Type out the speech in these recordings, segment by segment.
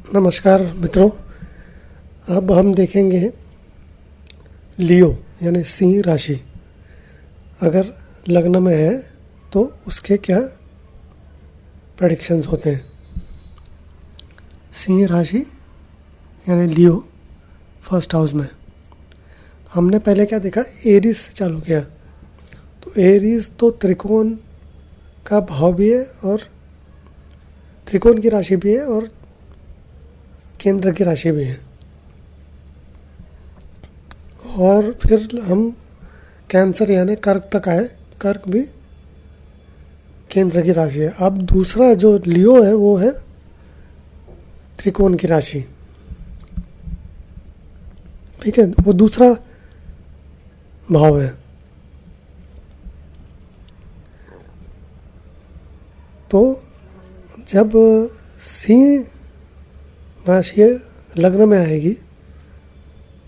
नमस्कार मित्रों। अब हम देखेंगे लियो यानी सिंह राशि अगर लग्न में है तो उसके क्या प्रेडिक्शंस होते हैं। सिंह राशि यानी लियो फर्स्ट हाउस में हमने पहले क्या देखा, एरीज से चालू किया। तो एरीज तो त्रिकोण का भाव भी है और त्रिकोण की राशि भी है और केंद्र की राशि भी है। और फिर हम कैंसर यानी कर्क तक आए। कर्क भी केंद्र की राशि है। अब दूसरा जो लियो है वो है त्रिकोण की राशि। ठीक है, वो दूसरा भाव है। तो जब सिंह राशि लग्न में आएगी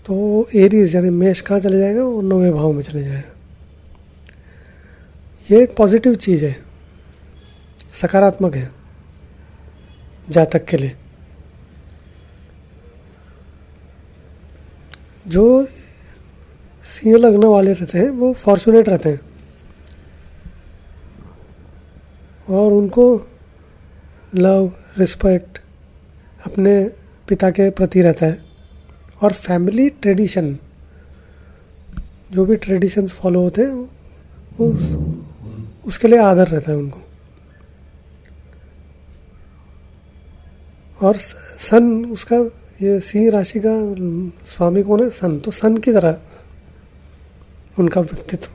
तो एरीज यानी मेष कहाँ चले जाएगा, वो 9वें भाव में चले जाएगा। ये एक पॉजिटिव चीज़ है, सकारात्मक है जातक के लिए। जो सिंह लग्न वाले रहते हैं वो फॉर्चुनेट रहते हैं और उनको लव रिस्पेक्ट अपने पिता के प्रति रहता है। और फैमिली ट्रेडिशन, जो भी ट्रेडिशंस फॉलो होते हैं उसके लिए आदर रहता है उनको। और सन उसका, ये सिंह राशि का स्वामी कौन है, सन। तो सन की तरह उनका व्यक्तित्व,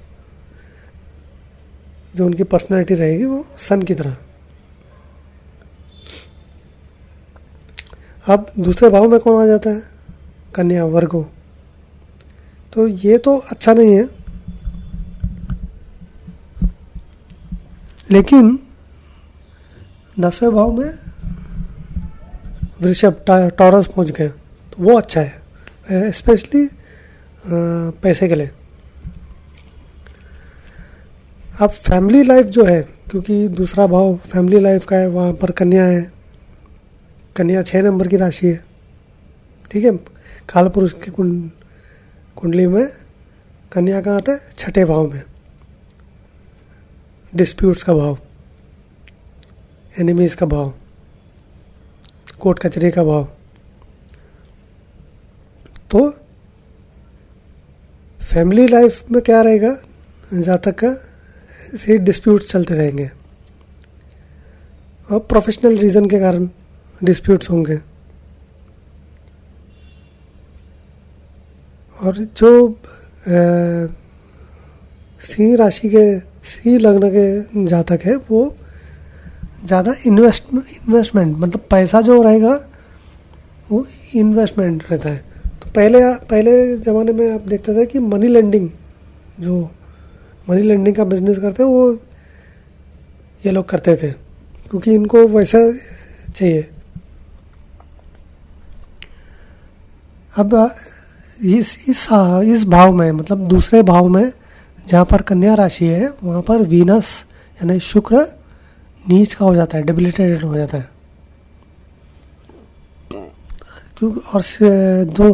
जो उनकी पर्सनैलिटी रहेगी वो सन की तरह। अब दूसरे भाव में कौन आ जाता है, कन्या, वर्गो। तो ये तो अच्छा नहीं है, लेकिन 10वें भाव में वृषभ, टॉरस पहुंच गए तो वो अच्छा है, स्पेशली पैसे के लिए। अब फैमिली लाइफ जो है, क्योंकि दूसरा भाव फैमिली लाइफ का है, वहाँ पर कन्या है। कन्या 6 नंबर की राशि है। ठीक है, काल पुरुष की कुंडली में कन्या कहाँ आता है, 6ठे भाव में। डिस्प्यूट्स का भाव, एनिमीज का भाव, कोर्ट कचहरी का भाव। तो फैमिली लाइफ में क्या रहेगा जातक का, ऐसे डिस्प्यूट्स चलते रहेंगे और प्रोफेशनल रीज़न के कारण डिस्प्यूट्स होंगे। और जो सिंह राशि के, सिंह लग्न के जातक है वो ज़्यादा इन्वेस्टमेंट, मतलब पैसा जो रहेगा वो इन्वेस्टमेंट रहता है। तो पहले ज़माने में आप देखते थे कि मनी लेंडिंग, जो मनी लेंडिंग का बिजनेस करते हैं वो ये लोग करते थे, क्योंकि इनको वैसा चाहिए। अब इस भाव में, मतलब दूसरे भाव में जहाँ पर कन्या राशि है, वहाँ पर वीनस यानी शुक्र नीच का हो जाता है, डेबिलिटेटेड हो जाता है। क्योंकि और जो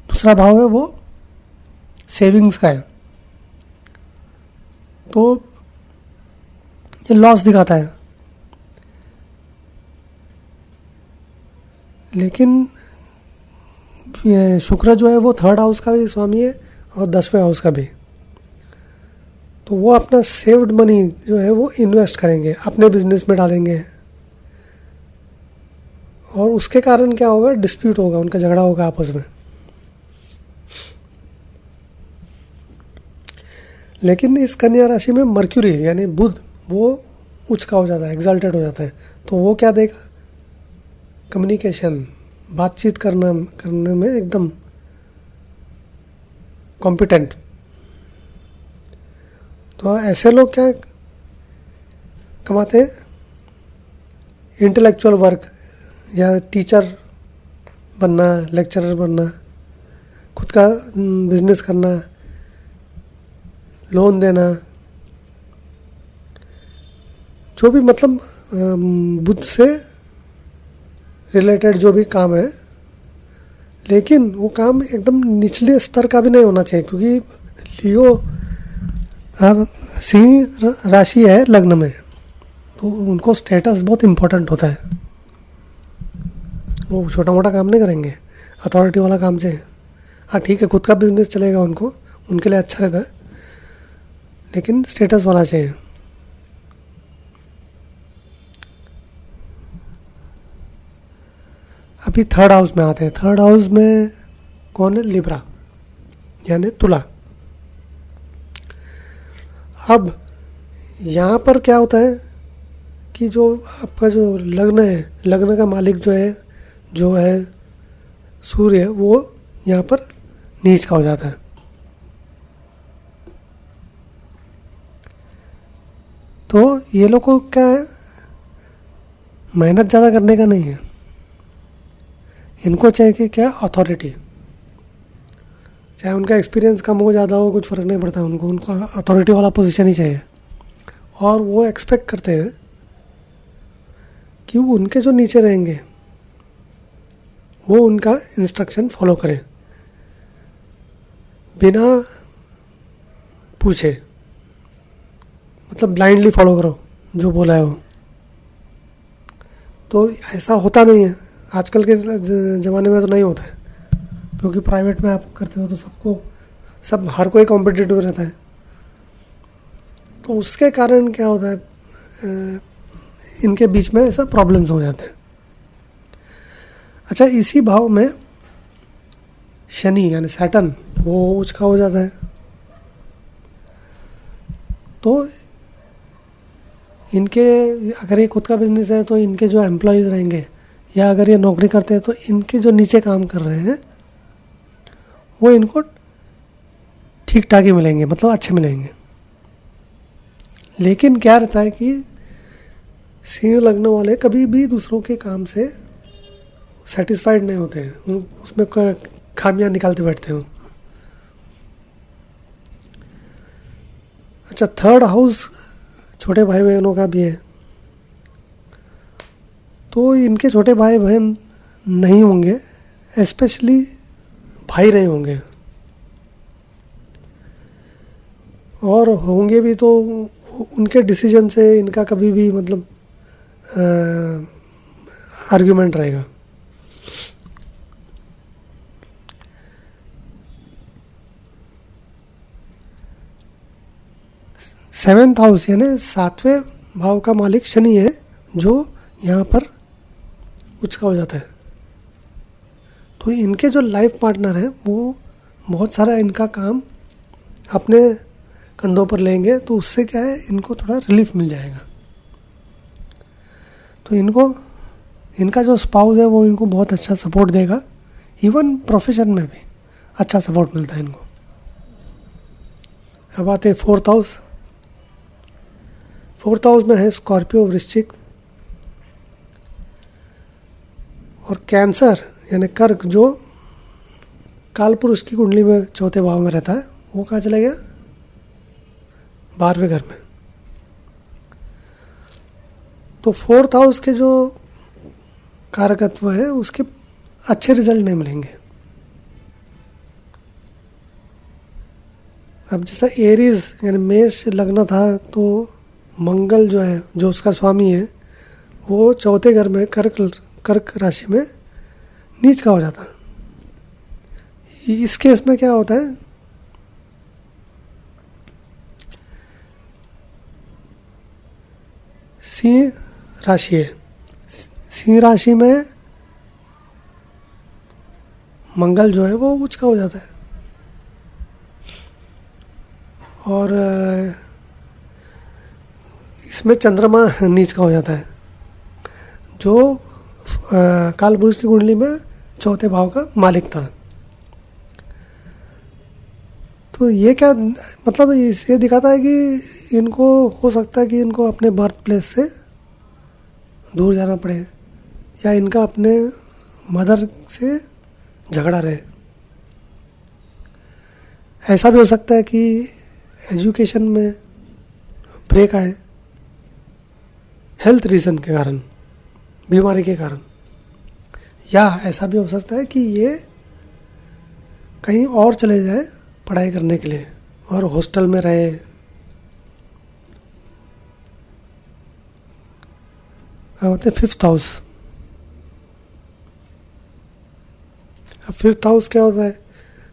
दूसरा भाव है वो सेविंग्स का है, तो ये लॉस दिखाता है। लेकिन ये शुक्र जो है वो 3rd हाउस का भी स्वामी है और 10वें हाउस का भी। तो वो अपना सेव्ड मनी जो है वो इन्वेस्ट करेंगे, अपने बिजनेस में डालेंगे। और उसके कारण क्या होगा, डिस्प्यूट होगा, उनका झगड़ा होगा आपस में। लेकिन इस कन्या राशि में मर्क्यूरी यानी बुध वो उच्च का हो जाता है, एग्जाल्टेड हो जाता है। तो वो क्या देगा, कम्युनिकेशन, बातचीत करने में एकदम कॉम्पिटेंट। तो ऐसे लोग क्या कमाते हैं, इंटेलेक्चुअल वर्क या टीचर बनना, लेक्चरर बनना, खुद का बिजनेस करना, लोन देना, जो भी मतलब बुध से रिलेटेड जो भी काम है, लेकिन वो काम एकदम निचले स्तर का भी नहीं होना चाहिए, क्योंकि लियो अब सिंह राशि है लग्न में, तो उनको स्टेटस बहुत इम्पोर्टेंट होता है। वो छोटा मोटा काम नहीं करेंगे अथॉरिटी वाला काम से। हाँ ठीक है, खुद का बिजनेस चलेगा उनको, उनके लिए अच्छा रहता है, लेकिन स्टेटस वाला चाहिए। अभी थर्ड हाउस में आते हैं। थर्ड हाउस में कौन है? लिब्रा, यानी तुला। अब यहाँ पर क्या होता है कि जो आपका जो लग्न है, लग्न का मालिक जो है सूर्य, वो यहाँ पर नीच का हो जाता है। तो ये लोग को क्या है, मेहनत ज़्यादा करने का नहीं है, इनको चाहिए कि क्या, अथॉरिटी। चाहे उनका एक्सपीरियंस कम हो ज़्यादा हो, कुछ फ़र्क नहीं पड़ता उनको अथॉरिटी वाला पोजीशन ही चाहिए। और वो एक्सपेक्ट करते हैं कि उनके जो नीचे रहेंगे वो उनका इंस्ट्रक्शन फॉलो करें बिना पूछे, मतलब ब्लाइंडली फॉलो करो जो बोला है वो। तो ऐसा होता नहीं है आजकल के ज़माने में, तो नहीं होता है, क्योंकि प्राइवेट में आप करते हो तो हर कोई कॉम्पिटिटिव रहता है। तो उसके कारण क्या होता है, इनके बीच में ऐसा प्रॉब्लम्स हो जाते हैं। अच्छा, इसी भाव में शनि यानी सैटर्न वो उसका हो जाता है। तो इनके, अगर ये खुद का बिजनेस है तो इनके जो एम्प्लॉयज़ रहेंगे, या अगर ये नौकरी करते हैं तो इनके जो नीचे काम कर रहे हैं वो इनको ठीक ठाक ही मिलेंगे, मतलब अच्छे मिलेंगे। लेकिन क्या रहता है कि सिंह लग्न वाले कभी भी दूसरों के काम से सेटिस्फाइड नहीं होते हैं, उसमें खामियां निकालते बैठते हैं। अच्छा, थर्ड हाउस छोटे भाई बहनों का भी है, तो इनके छोटे भाई बहन नहीं होंगे, स्पेशली भाई नहीं होंगे, और होंगे भी तो उनके डिसीजन से इनका कभी भी मतलब आर्ग्यूमेंट रहेगा। सेवेंथ हाउस यानी सातवें भाव का मालिक शनि है, जो यहाँ पर उचका हो जाता है। तो इनके जो लाइफ पार्टनर हैं वो बहुत सारा इनका काम अपने कंधों पर लेंगे, तो उससे क्या है, इनको थोड़ा रिलीफ मिल जाएगा। तो इनका जो स्पाउस है वो इनको बहुत अच्छा सपोर्ट देगा, इवन प्रोफेशन में भी अच्छा सपोर्ट मिलता है इनको। अब आते हैं फोर्थ हाउस। फोर्थ हाउस में है स्कॉर्पियो, वृश्चिक और कैंसर यानी कर्क, जो कालपुरुष की कुंडली में चौथे भाव में रहता है। वो कहाँ चला गया? 12वें घर में। तो फोर्थ हाउस के जो कारकत्व है उसके अच्छे रिजल्ट नहीं मिलेंगे। अब जैसा एरीज यानी मेष लग्न था, तो मंगल जो है, जो उसका स्वामी है, वो चौथे घर में कर्क राशि में नीच का हो जाता है। इस केस में क्या होता है, सिंह राशि है, सिंह राशि में मंगल जो है वो उच्च का हो जाता है, और इसमें चंद्रमा नीच का हो जाता है, जो कालपुरुष की कुंडली में चौथे भाव का मालिक था। तो ये क्या मतलब, ये दिखाता है कि इनको हो सकता है कि इनको अपने बर्थ प्लेस से दूर जाना पड़े, या इनका अपने मदर से झगड़ा रहे। ऐसा भी हो सकता है कि एजुकेशन में ब्रेक आए, हेल्थ रीज़न के कारण, बीमारी के कारण, या ऐसा भी हो सकता है कि ये कहीं और चले जाए पढ़ाई करने के लिए और हॉस्टल में रहे। होते फिफ्थ हाउस। अब फिफ्थ हाउस क्या होता है?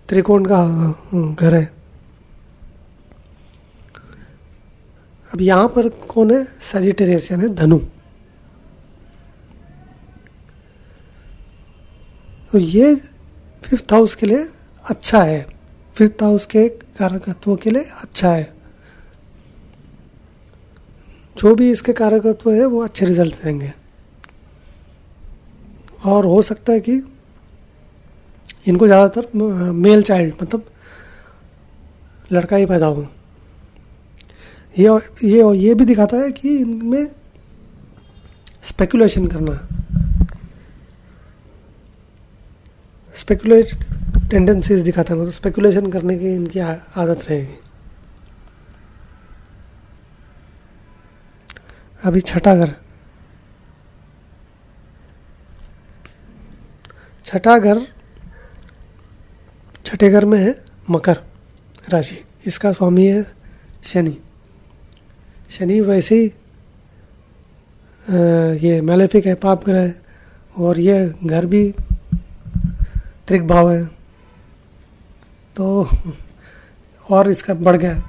त्रिकोण का घर है। अब यहाँ पर कौन है? सजिटेरियस यानी धनु। तो ये फिफ्थ हाउस के लिए अच्छा है, फिफ्थ हाउस के कारकत्वों के लिए अच्छा है। जो भी इसके कारकत्व है वो अच्छे रिजल्ट देंगे। और हो सकता है कि इनको ज़्यादातर मेल चाइल्ड मतलब लड़का ही पैदा हो। ये भी दिखाता है कि इनमें स्पेकुलेशन करना, स्पेकुलेट टेंडेंसीज दिखाता है, मतलब स्पेकुलेशन करने की इनकी आदत रहेगी। अभी छठा घर, छठे घर में है मकर राशि। इसका स्वामी है शनि। शनि वैसे ही ये मैलेफिक है, पाप ग्रह है, और ये घर भी त्रिक भाव है, तो और इसका बढ़ गया।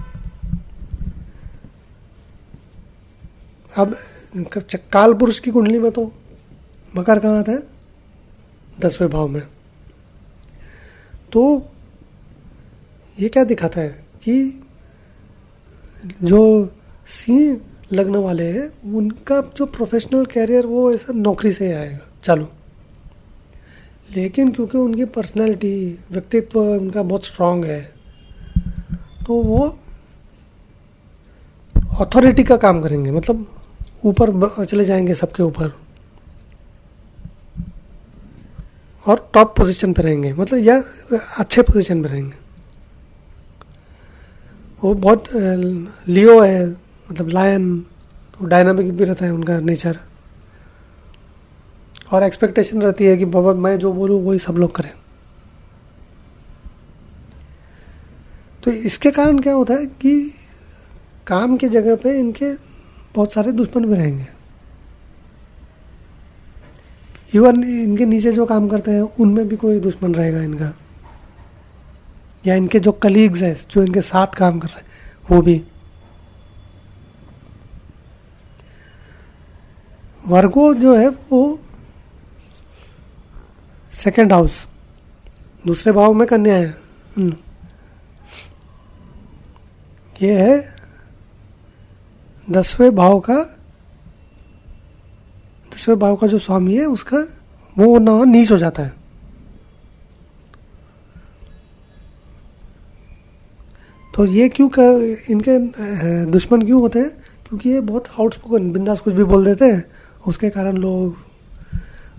अब काल पुरुष की कुंडली में तो मकर कहाँ आता है? 10वें भाव में। तो ये क्या दिखाता है कि जो सिंह लग्न वाले हैं उनका जो प्रोफेशनल कैरियर वो ऐसा नौकरी से आएगा चालू, लेकिन क्योंकि उनकी पर्सनैलिटी, व्यक्तित्व उनका बहुत स्ट्रांग है, तो वो अथॉरिटी का काम करेंगे, मतलब ऊपर चले जाएंगे सबके ऊपर और टॉप पोजीशन पे रहेंगे, मतलब या अच्छे पोजीशन पे रहेंगे। वो बहुत लियो है, मतलब लायन, तो डायनामिक भी रहता है उनका नेचर, और एक्सपेक्टेशन रहती है कि बाबा मैं जो बोलूँ वही सब लोग करें। तो इसके कारण क्या होता है कि काम की जगह पे इनके बहुत सारे दुश्मन भी रहेंगे। इवन इनके नीचे जो काम करते हैं उनमें भी कोई दुश्मन रहेगा इनका, या इनके जो कलीग्स हैं जो इनके साथ काम कर रहे हैं वो भी। वर्गो जो है वो सेकंड हाउस, दूसरे भाव में कन्या है। ये है 10वें भाव का जो स्वामी है उसका वो ना नीच हो जाता है। तो ये क्यों इनके दुश्मन क्यों होते हैं? क्योंकि ये बहुत आउटस्पोकन, बिंदास कुछ भी बोल देते हैं, उसके कारण लोग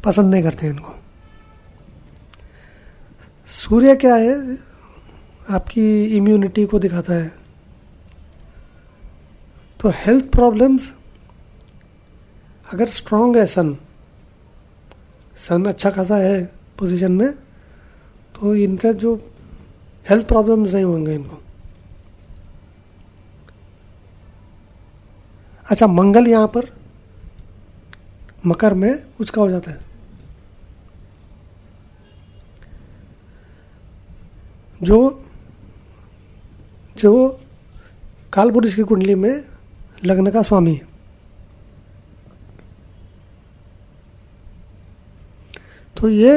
पसंद नहीं करते इनको। सूर्य क्या है? आपकी इम्यूनिटी को दिखाता है। तो हेल्थ प्रॉब्लम्स अगर स्ट्रांग है, सन अच्छा खासा है पोजीशन में, तो इनका जो हेल्थ प्रॉब्लम्स नहीं होंगे इनको। अच्छा, मंगल यहाँ पर मकर में उसका हो जाता है। जो कालपुरुष की कुंडली में लग्न का स्वामी है, तो ये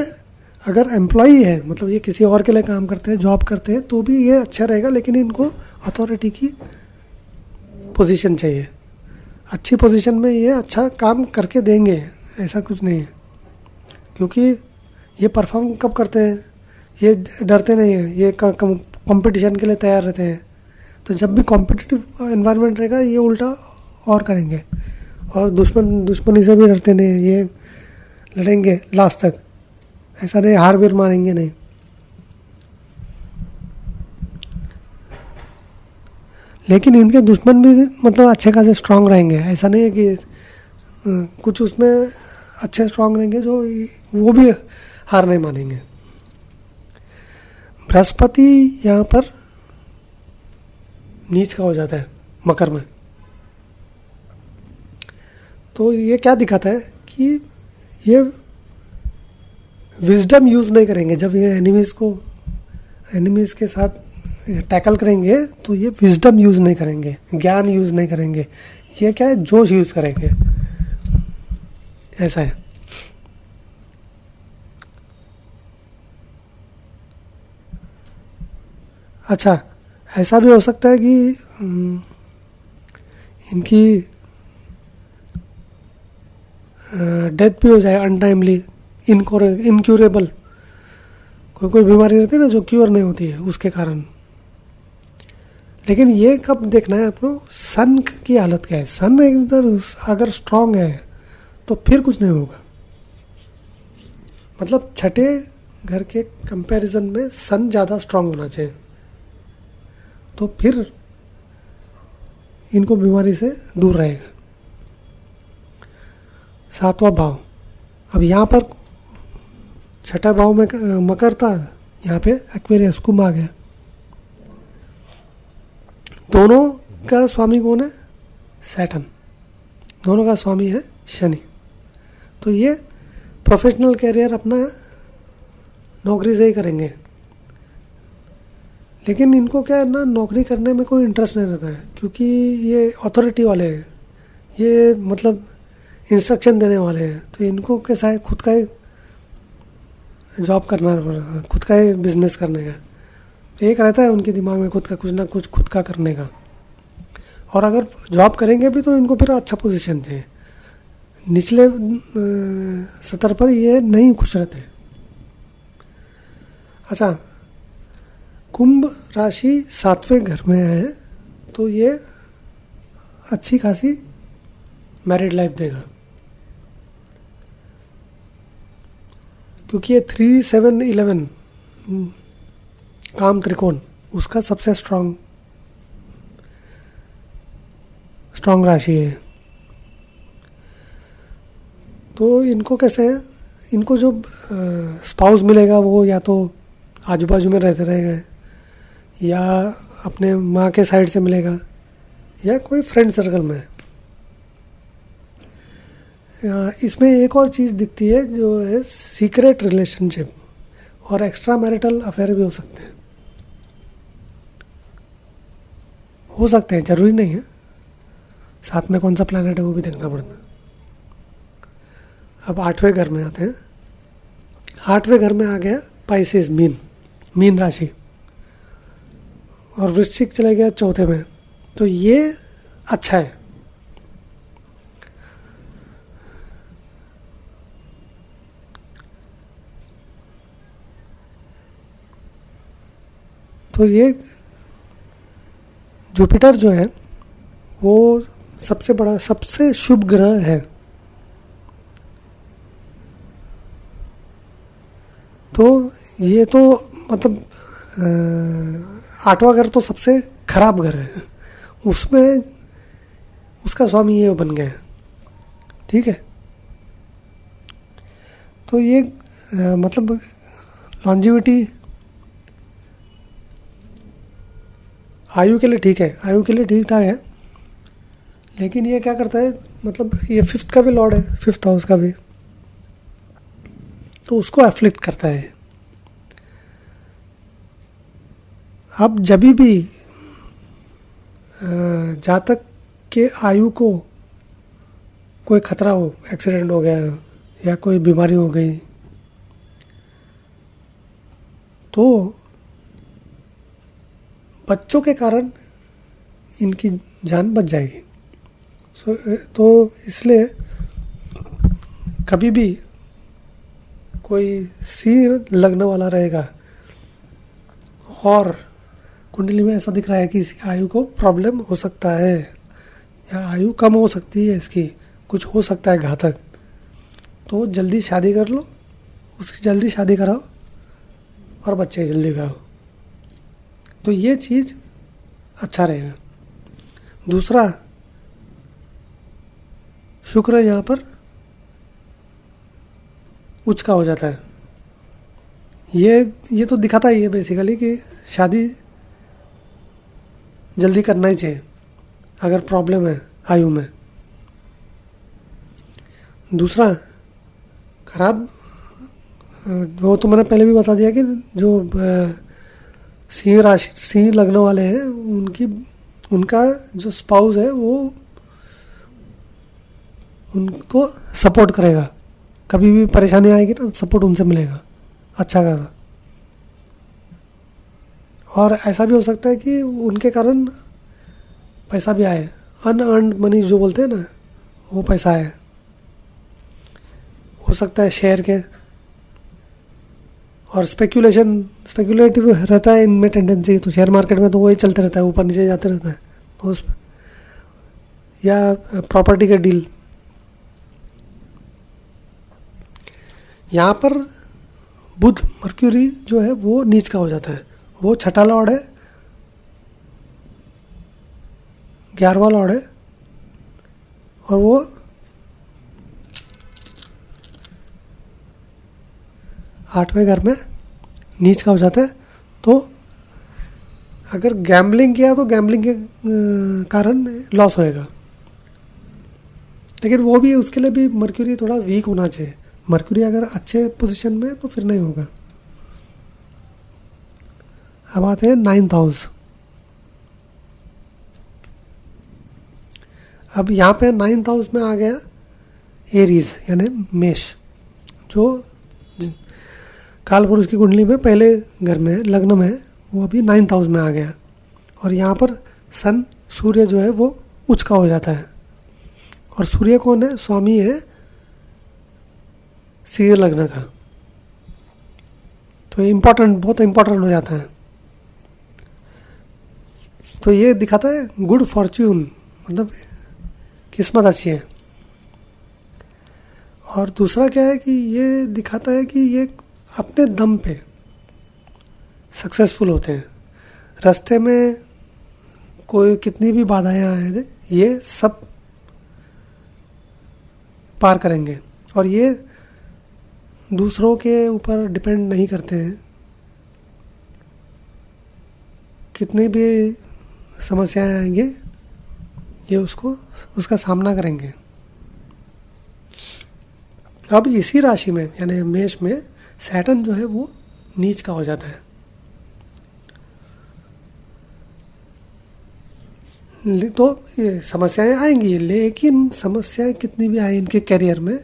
अगर एम्प्लॉई है, मतलब ये किसी और के लिए काम करते हैं, जॉब करते हैं, तो भी ये अच्छा रहेगा, लेकिन इनको अथॉरिटी की पोजीशन चाहिए। अच्छी पोजीशन में ये अच्छा काम करके देंगे, ऐसा कुछ नहीं है, क्योंकि ये परफॉर्म कब करते हैं? ये डरते नहीं हैं, ये कंपटीशन के लिए तैयार रहते हैं। तो जब भी कॉम्पिटिटिव एनवायरनमेंट रहेगा ये उल्टा और करेंगे, और दुश्मनी से भी डरते नहीं हैं, ये लड़ेंगे लास्ट तक, ऐसा नहीं हार बीर मानेंगे नहीं। लेकिन इनके दुश्मन भी मतलब अच्छे खासे स्ट्रांग रहेंगे, ऐसा नहीं है कि कुछ उसमें अच्छे स्ट्रांग रहेंगे जो वो भी हार नहीं मानेंगे। बृहस्पति यहाँ पर नीच का हो जाता है मकर में। तो ये क्या दिखाता है कि ये विजडम यूज़ नहीं करेंगे। जब ये एनिमीज़ के साथ टैकल करेंगे तो ये विजडम यूज़ नहीं करेंगे, ज्ञान यूज़ नहीं करेंगे। ये क्या है, जोश यूज़ करेंगे। ऐसा है। अच्छा, ऐसा भी हो सकता है कि इनकी डेथ भी हो जाए अनटाइमली, इनक्यूरेबल। कोई बीमारी रहती है ना जो क्योर नहीं होती है उसके कारण। लेकिन ये कब देखना है अपनो, सन की हालत क्या है। सन इधर अगर स्ट्रांग है तो फिर कुछ नहीं होगा। मतलब छठे घर के कंपैरिजन में सन ज़्यादा स्ट्रांग होना चाहिए, तो फिर इनको बीमारी से दूर रहेगा। सातवां भाव, अब यहाँ पर छठा भाव में मकर था, यहाँ पे एक्वेरियस कुंभ आ गया। दोनों का स्वामी कौन है, सैटर्न। दोनों का स्वामी है शनि। तो ये प्रोफेशनल कैरियर अपना नौकरी से ही करेंगे। लेकिन इनको क्या है ना, नौकरी करने में कोई इंटरेस्ट नहीं रहता है, क्योंकि ये अथॉरिटी वाले हैं, ये मतलब इंस्ट्रक्शन देने वाले हैं। तो इनको कैसा है, खुद का ही जॉब करना, खुद का ही बिजनेस करने का। तो एक रहता है उनके दिमाग में खुद का कुछ ना कुछ खुद का करने का। और अगर जॉब करेंगे भी तो इनको फिर अच्छा पोजीशन चाहिए। निचले स्तर पर ये नहीं खुश रहते। अच्छा, कुंभ राशि 7वें घर में है तो ये अच्छी खासी मैरिड लाइफ देगा, क्योंकि ये 3, 7, 11 काम त्रिकोण उसका सबसे स्ट्रांग राशि है। तो इनको कैसे है, इनको जो स्पाउस मिलेगा वो या तो आजू बाजू में रहते रहेगा, या अपने माँ के साइड से मिलेगा, या कोई फ्रेंड सर्कल में। इसमें एक और चीज़ दिखती है जो है सीक्रेट रिलेशनशिप और एक्स्ट्रा मैरिटल अफेयर भी हो सकते हैं। ज़रूरी नहीं है। साथ में कौन सा प्लैनेट है वो भी देखना पड़ता है। अब 8वें घर में आते हैं। 8वें घर में आ गया पाइसेस, मीन राशि, और वृश्चिक चला गया 4थे में। तो ये अच्छा है। तो ये जुपिटर जो है वो सबसे बड़ा, सबसे शुभ ग्रह है। तो ये तो मतलब 8वां घर तो सबसे खराब घर है, उसमें उसका स्वामी ये बन गया। ठीक है। तो ये मतलब लॉन्जिविटी आयु के लिए ठीक है, आयु के लिए ठीक ठाक है। लेकिन ये क्या करता है, मतलब ये 5th का भी लॉर्ड है, 5th हाउस का भी, तो उसको एफ्लिक्ट करता है। अब जब भी जातक के आयु को कोई खतरा हो, एक्सीडेंट हो गया या कोई बीमारी हो गई, तो बच्चों के कारण इनकी जान बच जाएगी। तो इसलिए कभी भी कोई सिंह लगने वाला रहेगा और कुंडली में ऐसा दिख रहा है कि इसकी आयु को प्रॉब्लम हो सकता है या आयु कम हो सकती है, इसकी कुछ हो सकता है घातक, तो जल्दी शादी कर लो, उसकी जल्दी शादी कराओ और बच्चे जल्दी कराओ। तो ये चीज़ अच्छा रहेगा। दूसरा, शुक्र यहाँ पर उच्च का हो जाता है। ये तो दिखाता ही है बेसिकली कि शादी जल्दी करना ही चाहिए अगर प्रॉब्लम है आयु में। दूसरा खराब, वो तो मैंने पहले भी बता दिया कि जो सिंह राशि सिंह लग्न वाले हैं उनका जो स्पाउस है वो उनको सपोर्ट करेगा, कभी भी परेशानी आएगी ना सपोर्ट उनसे मिलेगा अच्छा खासा। और ऐसा भी हो सकता है कि उनके कारण पैसा भी आए, अनअर्न्ड मनी जो बोलते हैं ना, वो पैसा आए। हो सकता है शेयर के, और स्पेकुलेटिव रहता है इनमें टेंडेंसी, तो शेयर मार्केट में तो वही चलते रहता है, ऊपर नीचे जाते रहता है। तो उस या प्रॉपर्टी के डील, यहाँ पर बुध मर्क्यूरी जो है वो नीच का हो जाता है। वो छठा लॉर्ड है, 11वां लॉर्ड है, और वो 8वें घर में नीच का हो जाता है। तो अगर गैम्बलिंग किया तो गैम्बलिंग के कारण लॉस होएगा, लेकिन वो भी उसके लिए भी मर्क्यूरी थोड़ा वीक होना चाहिए। मर्क्यूरी अगर अच्छे पोजीशन में है तो फिर नहीं होगा। अब आते हैं 9th हाउस। अब यहाँ पे 9th हाउस में आ गया एरीज यानी मेष, जो काल पुरुष की कुंडली में पहले घर में लग्न में है, वो अभी 9th हाउस में आ गया। और यहाँ पर सन सूर्य जो है वो उच्च का हो जाता है। और सूर्य कौन है? स्वामी है सिंह लग्न का। तो ये बहुत इम्पोर्टेंट हो जाता है। तो ये दिखाता है गुड फॉर्च्यून, मतलब किस्मत अच्छी है। और दूसरा क्या है कि ये दिखाता है कि ये अपने दम पे सक्सेसफुल होते हैं। रास्ते में कोई कितनी भी बाधाएं आए ये सब पार करेंगे, और ये दूसरों के ऊपर डिपेंड नहीं करते हैं। कितनी भी समस्याएं आएंगे ये उसका सामना करेंगे। अब इसी राशि में यानी मेष में सैटर्न जो है वो नीच का हो जाता है। तो ये समस्याएं आएंगी, लेकिन समस्याएं कितनी भी आए इनके करियर में,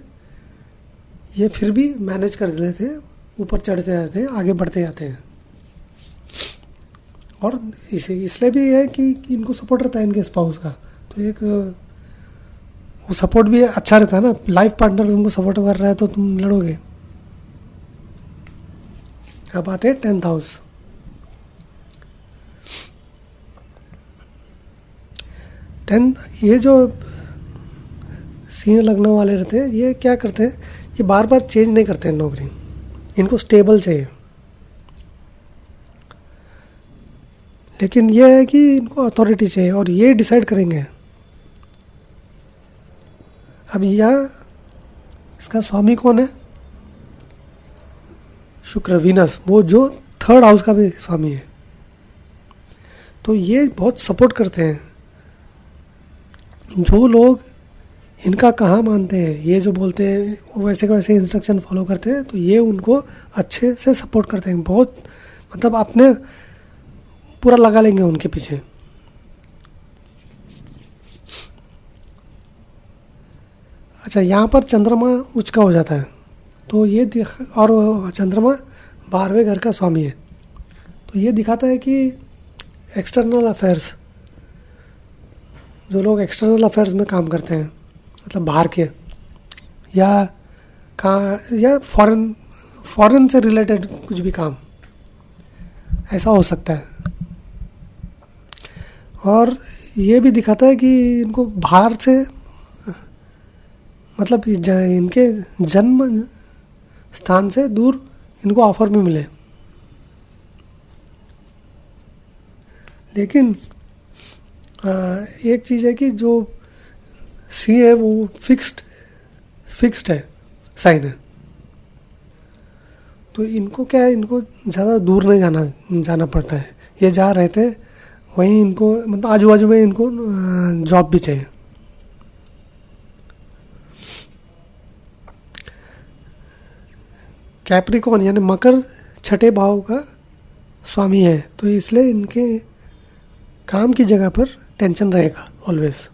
ये फिर भी मैनेज कर लेते हैं, ऊपर चढ़ते जाते हैं, आगे बढ़ते जाते हैं। और इसलिए भी है कि इनको सपोर्ट रहता है इनके स्पाउस का, तो एक वो सपोर्ट भी अच्छा रहता है ना। लाइफ पार्टनर तुमको सपोर्ट कर रहा है तो तुम लड़ोगे। अब आते हैं 10th हाउस। ये जो सिंह लग्न वाले रहते हैं ये क्या करते हैं, ये बार बार चेंज नहीं करते हैं नौकरी, इनको स्टेबल चाहिए। लेकिन ये है कि इनको अथॉरिटी चाहिए और ये डिसाइड करेंगे। अब यह इसका स्वामी कौन है? शुक्र, वीनस, वो जो 3rd हाउस का भी स्वामी है। तो ये बहुत सपोर्ट करते हैं। जो लोग इनका कहाँ मानते हैं, ये जो बोलते हैं वो वैसे का वैसे इंस्ट्रक्शन फॉलो करते हैं, तो ये उनको अच्छे से सपोर्ट करते हैं। बहुत मतलब अपने पूरा लगा लेंगे उनके पीछे। अच्छा, यहाँ पर चंद्रमा उच्च का हो जाता है, तो ये और चंद्रमा 12वें घर का स्वामी है। तो ये दिखाता है कि एक्सटर्नल अफेयर्स, जो लोग एक्सटर्नल अफेयर्स में काम करते हैं, मतलब बाहर के या फॉरेन से रिलेटेड कुछ भी काम, ऐसा हो सकता है। और ये भी दिखाता है कि इनको बाहर से मतलब इनके जन्म स्थान से दूर इनको ऑफर भी मिले। लेकिन एक चीज़ है कि जो सी है वो फिक्स्ड है, साइन है। तो इनको क्या है, इनको ज़्यादा दूर नहीं जाना पड़ता है। ये जहाँ रहते हैं वहीं इनको मतलब आजू बाजू में इनको जॉब भी चाहिए। कैप्रिकॉन यानी मकर छठे भाव का स्वामी है, तो इसलिए इनके काम की जगह पर टेंशन रहेगा ऑलवेज।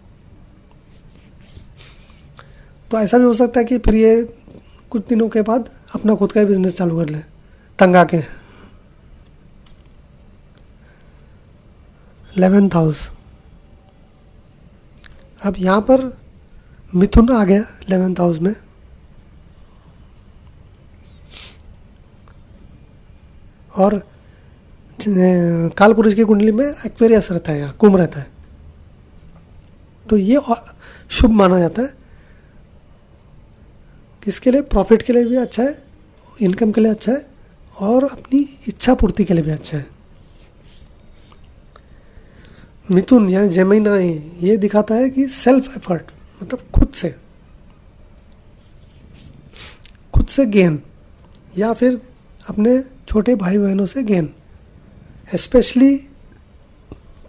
तो ऐसा भी हो सकता है कि फिर ये कुछ दिनों के बाद अपना खुद का ही बिजनेस चालू कर ले तंग आके। 11th हाउस, अब यहाँ पर मिथुन आ गया 11th हाउस में। और काल पुरुष की कुंडली में एक्वेरियस रहता है, यहाँ कुंभ रहता है, तो ये शुभ माना जाता है। किसके लिए? प्रॉफिट के लिए भी अच्छा है, इनकम के लिए अच्छा है, और अपनी इच्छा पूर्ति के लिए भी अच्छा है। मिथुन यानी जेमिनी ये दिखाता है कि सेल्फ एफर्ट, मतलब खुद से गेन, या फिर अपने छोटे भाई बहनों से गेन, स्पेशली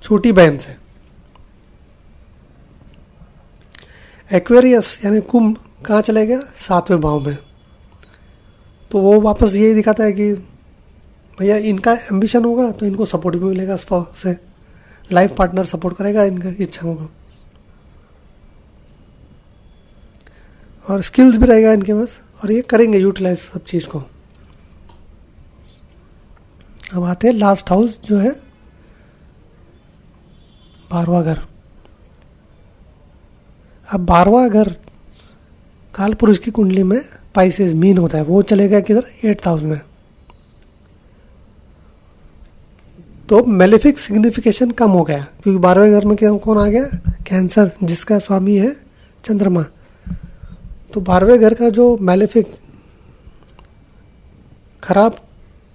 छोटी बहन से। एक्वेरियस यानी कुंभ कहाँ चले गया? 7वें भाव में। तो वो वापस यही दिखाता है कि भैया इनका एम्बिशन होगा तो इनको सपोर्ट भी मिलेगा स्पाउस से, लाइफ पार्टनर सपोर्ट करेगा इनका इच्छाओं को, और स्किल्स भी रहेगा इनके पास, और ये करेंगे यूटिलाइज सब चीज़ को। अब आते हैं लास्ट हाउस जो है 12वां घर। अब 12वां घर काल पुरुष की कुंडली में पाइसेस मीन होता है, वो चलेगा किधर? 8th हाउस में। तो मेलेफिक सिग्निफिकेशन कम हो गया, क्योंकि 12वें घर में क्या कौन आ गया? कैंसर, जिसका स्वामी है चंद्रमा। तो 12वें घर का जो मेलेफिक खराब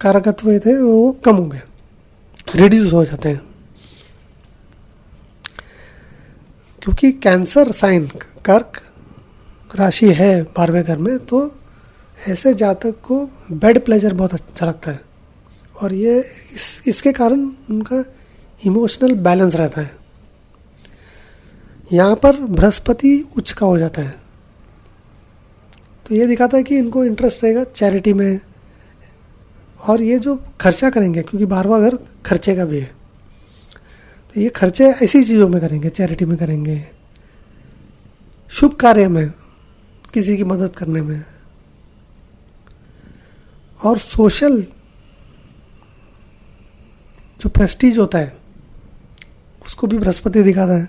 कारकत्व थे वो कम हो गए, रिड्यूस हो जाते हैं। क्योंकि कैंसर साइन कर्क राशि है 12वें घर में, तो ऐसे जातक को बेड प्लेजर बहुत अच्छा लगता है, और ये इसके कारण उनका इमोशनल बैलेंस रहता है। यहाँ पर बृहस्पति उच्च का हो जाता है, तो ये दिखाता है कि इनको इंटरेस्ट रहेगा चैरिटी में, और ये जो खर्चा करेंगे, क्योंकि 12वां घर खर्चे का भी है, तो ये खर्चे ऐसी चीज़ों में करेंगे, चैरिटी में करेंगे, शुभ कार्य में, किसी की मदद करने में, और सोशल जो प्रेस्टीज होता है उसको भी बृहस्पति दिखाता है।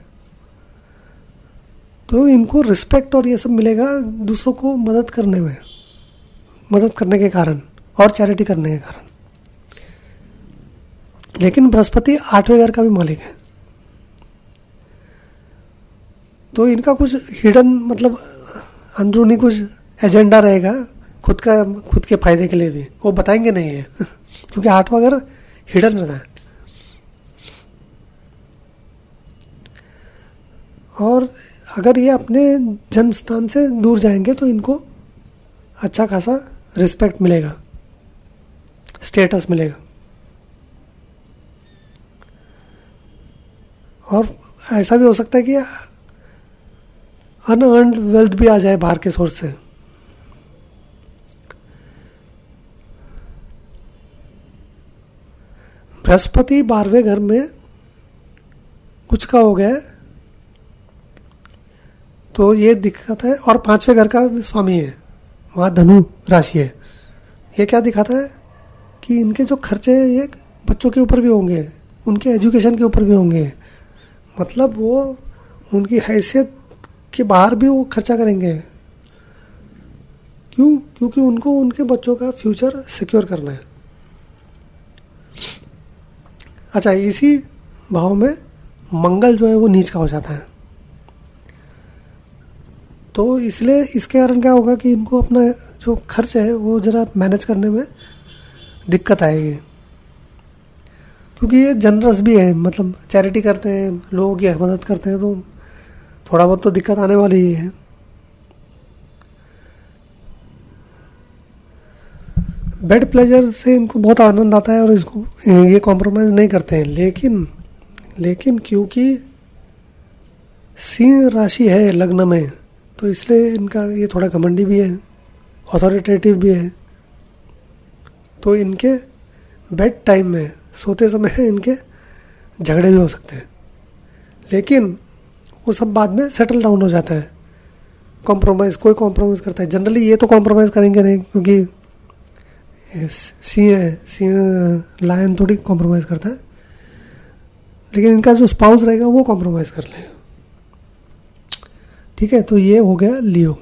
तो इनको रिस्पेक्ट और ये सब मिलेगा दूसरों को मदद करने के कारण और चैरिटी करने के कारण। लेकिन बृहस्पति 8वें घर का भी मालिक है, तो इनका कुछ हिडन मतलब अंदरूनी कुछ एजेंडा रहेगा खुद के फायदे के लिए भी, वो बताएंगे नहीं है क्योंकि 8वां घर हिडन रहता है। और अगर ये अपने जन्म स्थान से दूर जाएंगे तो इनको अच्छा खासा रिस्पेक्ट मिलेगा, स्टेटस मिलेगा, और ऐसा भी हो सकता है कि अनअर्न्ड वेल्थ भी आ जाए बाहर के सोर्स से। बृहस्पति 12वें घर में कुछ का हो गया, तो ये दिखाता है, और 5वें घर का स्वामी है, वहाँ धनु राशि है। ये क्या दिखाता है कि इनके जो खर्चे ये बच्चों के ऊपर भी होंगे, उनके एजुकेशन के ऊपर भी होंगे, मतलब वो उनकी हैसियत के बाहर भी वो खर्चा करेंगे। क्यों? क्योंकि उनको उनके बच्चों का फ्यूचर सिक्योर करना है। अच्छा, इसी भाव में मंगल जो है वो नीच का हो जाता है, तो इसलिए इसके कारण क्या होगा कि इनको अपना जो खर्च है वो ज़रा मैनेज करने में दिक्कत आएगी, क्योंकि ये जनरस भी है, मतलब चैरिटी करते हैं, लोगों की मदद करते हैं, तो थोड़ा बहुत तो दिक्कत आने वाली ही है। बेड प्लेजर से इनको बहुत आनंद आता है और इसको ये कॉम्प्रोमाइज़ नहीं करते हैं। लेकिन क्योंकि सिंह राशि है लग्न में, तो इसलिए इनका ये थोड़ा घमंडी भी है, अथॉरिटेटिव भी है। तो इनके बेड टाइम में, सोते समय इनके झगड़े भी हो सकते हैं, लेकिन वो सब बाद में सेटल डाउन हो जाता है। कोई कॉम्प्रोमाइज़ करता है जनरली, ये तो कॉम्प्रोमाइज़ करेंगे नहीं, क्योंकि सिंह लायन थोड़ी कॉम्प्रोमाइज़ करता है, लेकिन इनका जो स्पाउस रहेगा वो कॉम्प्रोमाइज़ कर लेगा। ठीक है, तो ये हो गया लियो।